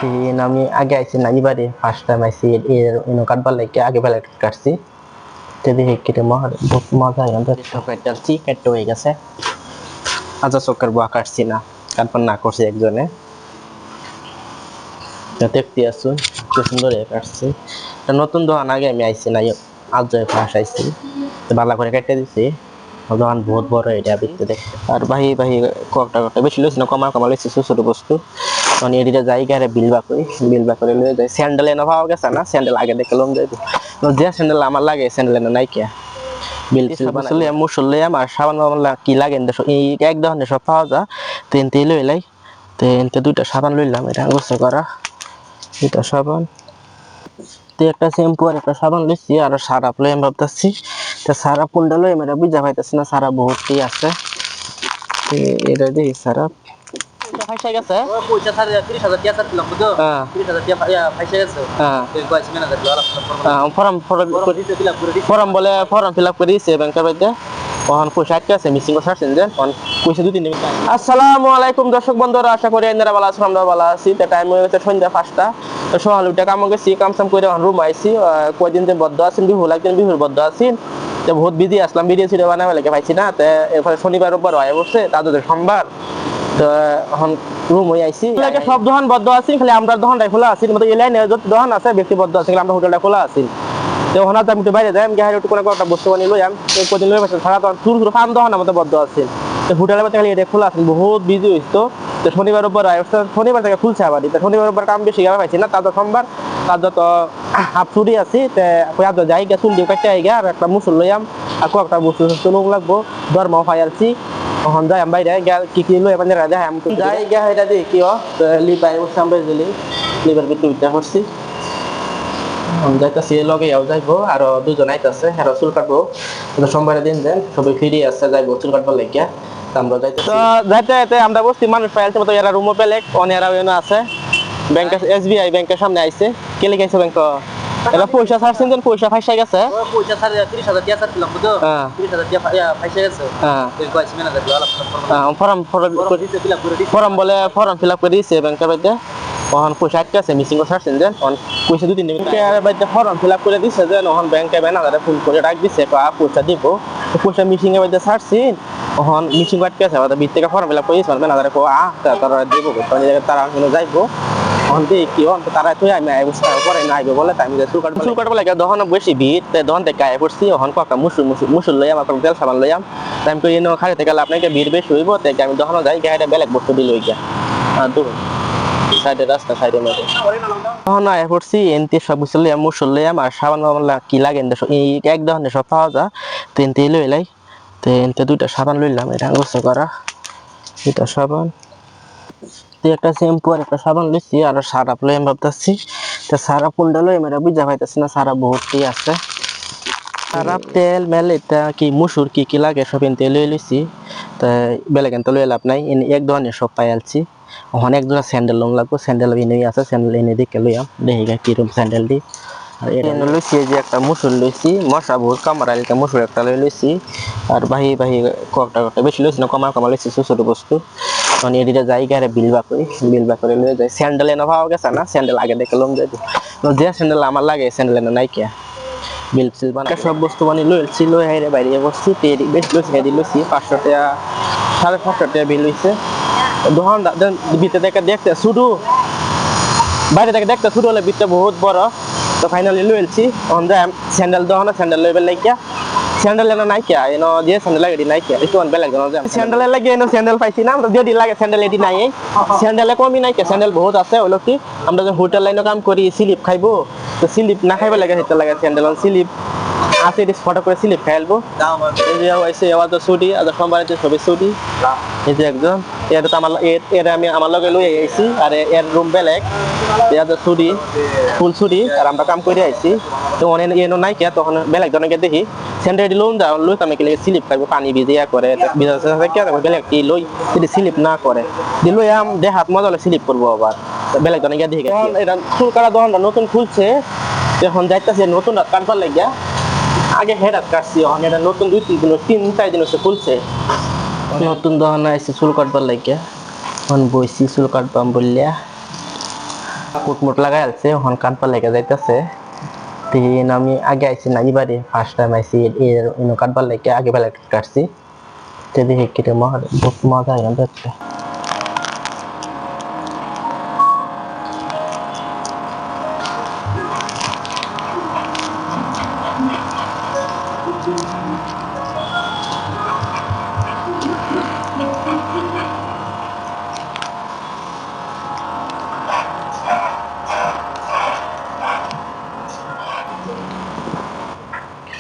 আমি আগে আইছি না এবারে ফার্স্ট টাইম আইছি এর কাটবার লাগে আগে বেলা কাটছি তো দেখি কেটে মজা কাটছি কাটতে হয়ে গেছে আজা চক্কর বুয়া কাটছি না কাটবার না করছি একজনে দেখতে আসুন কি সুন্দর কাটছি নতুন দোকান আগে আমি আইছি না আজ ফার্স্ট আইছি ভালো করে কেটে দিছি দোকান বহুত বড় এটা দেখতে দেখতে আর ভাই কটা বেশি লইছি না কমা লইছি ছোট বস্তু মানে এদিকে যাই গারে বিলবা করে লয়ে যাই স্যান্ডেল এনে পাওয়া গেছে না স্যান্ডেল আগে দেখে লম যাইব যে স্যান্ডেল আমার লাগে স্যান্ডেল এনে নাই কে বিল বানাইলে মুসল্লি আমার সাবান কি লাগে এই এক ধরনের সব পাওয়া যায় তিন তেল লইলাই তেনতে দুইটা সাবান লইলাম এটা গোসল করা দুইটা সাবান তে একটা শ্যাম্পু আর একটা সাবান লইছি আর সারাপ লই আমি ভাবতাছি তে সারাপ কোনটা লই আমি বুঝা পাইতাছি না সারা বহুতই আছে এটা দেখি সারাপ ফাইসা গেছে ও পয়সা ছাড়ে 30000 টাকা ছাড়লাম বুঝছো 30000 টাকা ফাইসা গেছে তুই কইছ মেনা দাও ফর্ম বলে ফর্ম ফিলআপ করে দিয়েছে ব্যাংকের মধ্যে ওখান পয়সা আটকে আছে মিসিং করে ছাড়ছেন যে কোন পয়সা দুই দিন নেবে আসসালামু আলাইকুম দর্শক বন্ধুরা আশা করি আপনারা ভালো আছেন আমরা ভালো আছি তে টাইম হয়েছে সন্ধ্যা 5টা তো সকালে উঠে কাম গেছি কামসাম করে রুম আইছি কয়দিন যে বদ্ধ আছেন বিহু লাগছেন বিহুর বদ্ধ আছেন তো বহুত বিজি আসলাম ভিডিও ছিল বানাবে লাগে পাইছি না তে এরপরে শনিবার রোববার হয় বসে তাদের সোমবার তো এখন রুম হয়ে আইছি লাগে সব দোকান বদ্ধ আছে খালি আমরা দোকানটাই খোলা আছে মতো এই লাইনে যত দোকান আছে ব্যক্তিবদ্ধ আছে আমরা হোটেলটা খোলা আছে তো ওখানে তো আমি বাইরে যাই আমি গাড়ি একটু কোনো একটা বস্তু বানিয়ে লইলাম কদিন লই বসে সারা তখন ছোট ছোট ফার্ম দোকান আমাদের বদ্ধ আছে তো হোটেলের মধ্যে খালি এটা খোলা আছে বহুত বিজি হইতো তো শনিবার রোববার শনিবার থেকে খুলছে আবার তো শনিবার রোববার কাম বেশি গেলে পাইছি না তাদের সোমবার তাদের তো হাফ ছুটি আছে তো যাই গা চুল দিয়ে কাটতে আইগা আর একটা মুসুল লইয়াম আর একটা বস্তু লোক লাগবো ধর্মাও খাই আলছি এখন যাই আমি বাইরে কি লই মানে রাজা আমি যাই গা এটা দিয়ে কি লিপাই সামনে দিলি লিবার ভিতরে করছি যাইতেছি লগে যাইবো আর দুজন আইতাছে আর চুল কাটবো সোমবারের দিন দেন সবাই ফ্রি আছে যাইবো চুল কাটবার লাগিয়া আমরা যাইতে আমরা বসছি মানুষ পাইছে মতো এরা রুমও পেলেক অনেরাও এনে আছে ব্যাংক এসবিআই ব্যাংকের সামনে আইছে কে লেগেছে ব্যাংক এরা পয়সা ছাড়ছেন যেন পয়সা ফাইসা গেছে পয়সা ছাড়ে 30000 টাকা ছাড়ছিলাম বুঝছো 30000 টাকা ফাইসা গেছে তুই কইছ মেনা দাও ফর্ম বলে ফর্ম ফিলআপ করে দিয়েছে ব্যাংকের মধ্যে ওখান পয়সা আটকে আছে মিসিং করে ছাড়ছেন যে পয়সা দুই দিন নেবে ফর্ম ফিলআপ করে দিচ্ছে যে ওখান ব্যাংকে ব্যানারে ফোন করে ডাক দিচ্ছে পয়সা দিব পয়সা মিসিং এর মধ্যে ছাড়ছেন ওখান মিসিং আটকে আছে আমাদের ভিতর থেকে ফর্ম ফিলআপ করে দিচ্ছে ব্যানারে তারা দিব তারা যাইবো ওখান থেকে কি তারা তুই আমি অবস্থা করে না আইবে বলে আমি চুল কাটবো লাগে দহন বেশি ভিড় দহন থেকে আয় পড়ছি ওখান একটা মুসুল লইয়াম আপনার তেল সাবান লইয়াম তাই আমি এনে খাইতে গেলে আপনাকে ভিড় বেশি হইব তাই আমি দহন যাই গাড়িটা বেলেগ বস্তু দিল গিয়া দূর সাইডে রাস্তা সাইডে মধ্যে তখন আয় পড়ছি এনতে সব কিছু লইয়াম মুসুল লইয়াম আর সাবান কি লাগে এই এক ধরনের সব পাওয়া যায় তো এনতে লইলাই তো এনতে দুইটা সাবান লইলাম এটা গোসল করা দুইটা সাবান একটা শ্যাম্পু আর একটা সাবান লইছি আর সারাপ লই আমি ভাবতাছি তো সারাপ কোনটা লই আমি বুঝা পাইতাছি না সারা বহুতই আছে সারাপ তেল মেল এটা কি মুসুর কি লাগে সব এনতে লইছি তো বেলেগ এনতে লই লাভ নাই এক ধরনের সব পাই আলছি ওখানে এক জোড়া স্যান্ডেল লং লাগবো স্যান্ডেল এনে আছে স্যান্ডেল এনে দেখে লইয়াম দেখি কিরকম স্যান্ডেল দি আর এনে লইছি যে একটা মুসুর লইছি মশা বহুত কামড়াইল একটা মুসুর একটা লইছি আর ভাই কটা বেশি লইছি না কমা লইছি ছোট বস্তু মানে এদিকে যাই গারে বিলবা করে লয়ে যাই স্যান্ডেল এনে পাওয়া গেছে না স্যান্ডেল আগে দেখে লম যাইব যে স্যান্ডেল আমার লাগে স্যান্ডেল এনে নাই কে বিল বানা সব বস্তু বানিয়ে লইছি লই হাইরে বাইরে বসছি তেরি বেশ লইছি হেদি লইছি 500 টাকা 550 টাকা বিল হইছে দোকান ভিতরে দেখতে শুধু বাইরে থেকে দেখতে শুরু হলে ভিতরে বহুত বড় তো ফাইনালি লইছি অন দা স্যান্ডেল দোকানে স্যান্ডেল লইবে লাগিয়া স্যান্ডেল এনে নাই কে এনো যে স্যান্ডেল লাগে নাই কে একটু বেলেগ জন যে স্যান্ডেল লাগে এনো স্যান্ডেল পাইছি না আমরা যদি লাগে স্যান্ডেল এটি নাই স্যান্ডেলে কমই নাই কে স্যান্ডেল বহুত আছে হলো কি আমরা যে হোটেল লাইনে কাম করি স্লিপ খাইবো তো স্লিপ না খাইবে লাগে সেটা লাগে স্যান্ডেল স্লিপ আছে এটি ফটো করে স্লিপ খাইলবো এই যে আইছে আওয়াজ ছুটি আজ সোমবারে সবে ছুটি এই যে একদম এর তো এর আমি আমার লগে লই আইছি আর এর রুম বেলেগ এর ছুটি ফুল ছুটি আর আমরা কাম করে আইছি তো অনেক এনো নাই কে তখন বেলেগ জনকে দেখি স্যান্ডেল লোন দাও লই আমি কি স্লিপ খাইবো পানি ভিজিয়া করে ভিজাছে কে বেলেগ কি লই যদি স্লিপ না করে দিলই আম দেহাত মজা স্লিপ করবো আবার বেলেগ জনকে দেখি এটা ফুল করা দোকানটা নতুন খুলছে এখন যাইতাছে নতুন কাটবার লাগিয়া আগে হেডাত কাটছি এখন এটা নতুন 2-3 দিন হচ্ছে খুলছে নতুন দোকানে আইসি চুল কাটবার লাগিয়া এখন বইছি চুল কাটবাম বললিয়া কুটমুট লাগাই আছে এখন কানপা লেগে যাইতেছে তিন আমি আগে আইছি না এবারে ফার্স্ট টাইম আইছি এর কানপা লেগে আগে বেলা কাটছি তো দেখি কিরকম মজা হয় দেখতে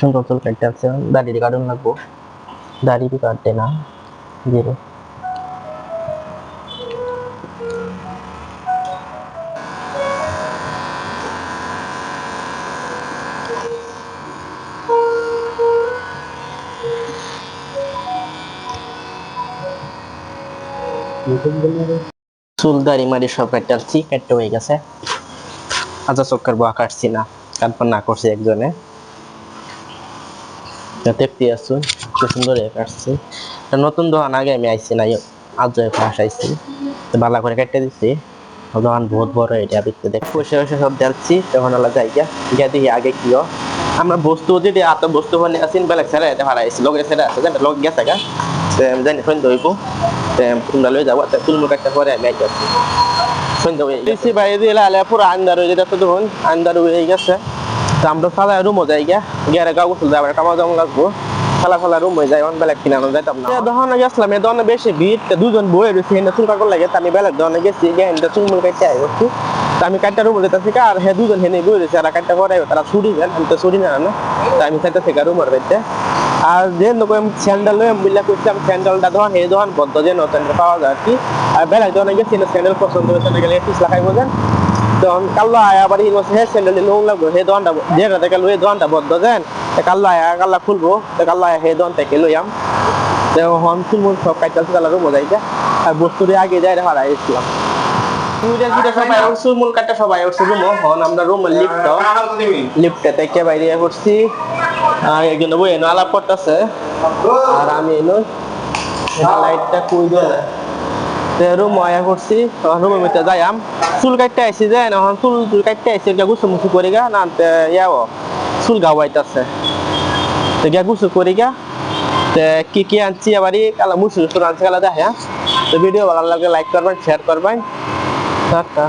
সুন্দর চুল কাটতে আছে দাড়ি কাটুন লাগবো দাড়ি কাটতে না জিরো চুল দাড়ি মারি সব কাটতে কাটতে হয়ে গেছে আচ্ছা চক্কর বোয়া কাটছি না কাটপা না করছি একজনে দেখতে আসুন খুব সুন্দর কাটছি নতুন দোকান আগে আমি আইছি না আজ ফাঁস আইছি ভালো করে কেটে দিচ্ছি দোকান বহুত বড় এটা দেখতে দেখ পয়সা পয়সা সব দেখছি তখন আলাদা যাই গিয়া দেখি আগে কি আমরা বস্তু যদি এত বস্তু মানে আসিন বেলেগ ছেড়ে এটা ভাড়া আইছি লগে ছেড়ে আছে জানি লগ গেছে গা জানি সন্ধ্যা হইব তোমরা লয়ে যাবো তুলমুল কাটতে পরে আমি আইতেছি সন্ধ্যা হয়ে গেছি বাইরে দিয়ে লালে পুরো আন্দার হয়ে যেতে দেখুন আন্দার হয়ে গেছে আমরা সাদা রুমও যাই গিয়ে গাও গোসল যাবার কামা জমা লাগবো খালা খালা রুম হয়ে যায় বেলেগ কিনানো যাইতাম না দোকানে গেছিলাম এই দোকানে বেশি ভিড় দুজন বই রয়েছে হেন্দা চুল কাকর লাগে আমি বেলেগ দোকানে গেছি গিয়ে হেন্দা চুলমুল কাটতে আই করছি আমি কাটটা রুম যেতেছি আর হ্যাঁ দুজন হেনে বই রয়েছে আর কাটটা করে তারা ছুরি দেন আমি তো ছুরি না আমি চাইতে থেকে রুমের বাড়িতে আর যে রকম স্যান্ডেল বুঝলা করছিলাম স্যান্ডেলটা ধর এই দোকান বদ্ধ যে নতুন পাওয়া যায় আর কি আর বেলেগ দোকানে গেছি স্যান্ডেল পছন্দ হয়েছে গেলে 30 লাখ বোঝেন তখন কাল্লো আয়া আবার হে স্যান্ডেল লোন লাগবে হে দোকানটা যেটা থেকে লই দোকানটা বদ্ধ দেন কাল্লো আয়া কাল্লা খুলবো কাল্লো আয়া হে দোকান থেকে লইয়াম তখন চুলমুল সব কাটতে কালারও বোঝাইছে আর বস্তুরে আগে যাই হারাই গেছিলাম সবাই চুলমুল কাটতে সবাই উঠছে রুম হন আমরা রুম লিফটে থেকে বাইরে করছি আর একজন বই এনো আলাপ করতেছে আর আমি এনো লাইটটা কুই রুম আয়া করছি রুমের ভিতরে যাইম চুল কাটতে আইসি যে এখন চুল কাটতে আইসি গুছু মুছু করি গা না ইয়াও চুল গাওয়াইতেছে তো গিয়া গুছু করি গা কি কি আনছি আবার কালা মুছু আনছি কালা দেখা তো ভিডিও ভালো লাগে লাইক করবেন শেয়ার করবেন টাটা